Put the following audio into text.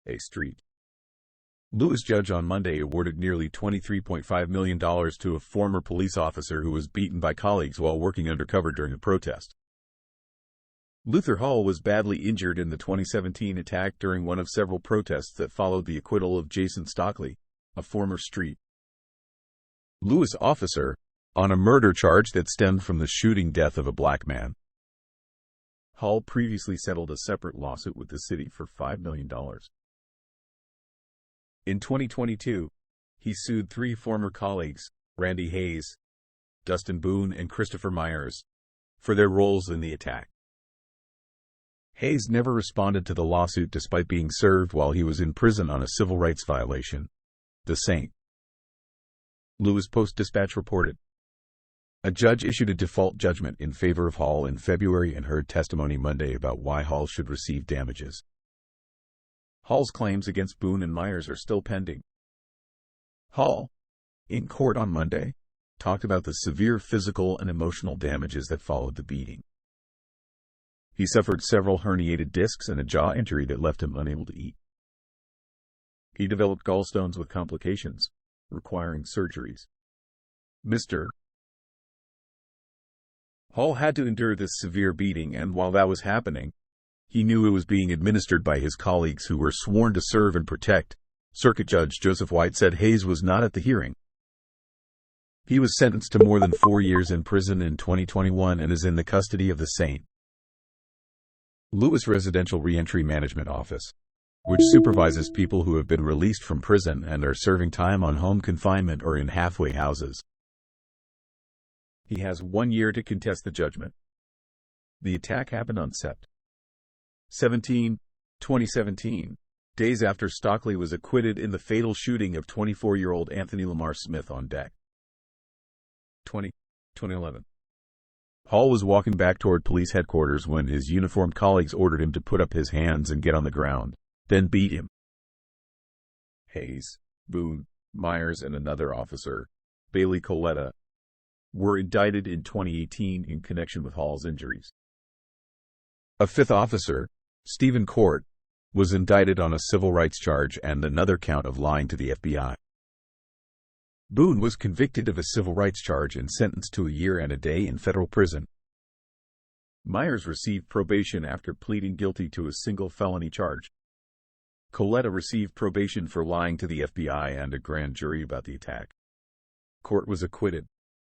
A Street. Lewis judge on Monday awarded nearly $23.5 million to a former police officer who was beaten by colleagues while working undercover during a protest. Luther Hall was badly injured in the 2017 attack during one of several protests that followed the acquittal of Jason Stockley, a former street Lewis officer, on a murder charge that stemmed from the shooting death of a black man. Hall previously settled a separate lawsuit with the city for $5 million. In 2022, he sued three former colleagues, Randy Hayes, Dustin Boone, and Christopher Myers, for their roles in the attack. Hayes never responded to the lawsuit despite being served while he was in prison on a civil rights violation. The St. Louis Post-Dispatch reported. A judge issued a default judgment in favor of Hall in February and heard testimony Monday about why Hall should receive damages. Hall's claims against Boone and Myers are still pending. Hall, in court on Monday, talked about the severe physical and emotional damages that followed the beating. He suffered several herniated discs and a jaw injury that left him unable to eat. He developed gallstones with complications, requiring surgeries. Mr. Hall had to endure this severe beating, and while that was happening, he knew it was being administered by his colleagues who were sworn to serve and protect. Circuit Judge Joseph White said Hayes was not at the hearing. He was sentenced to more than 4 years in prison in 2021 and is in the custody of the St. Louis Residential Reentry Management Office, which supervises people who have been released from prison and are serving time on home confinement or in halfway houses. He has 1 year to contest the judgment. The attack happened on Sept. 17, 2017, days after Stockley was acquitted in the fatal shooting of 24-year-old Anthony Lamar Smith on deck. 2011. Hall was walking back toward police headquarters when his uniformed colleagues ordered him to put up his hands and get on the ground, then beat him. Hayes, Boone, Myers, and another officer, Bailey Coletta, were indicted in 2018 in connection with Hall's injuries. A fifth officer, Stephen Court, was indicted on a civil rights charge and another count of lying to the FBI. Boone was convicted of a civil rights charge and sentenced to 1 year and a day in federal prison. Myers received probation after pleading guilty to a single felony charge. Coletta received probation for lying to the FBI and a grand jury about the attack. Court was acquitted.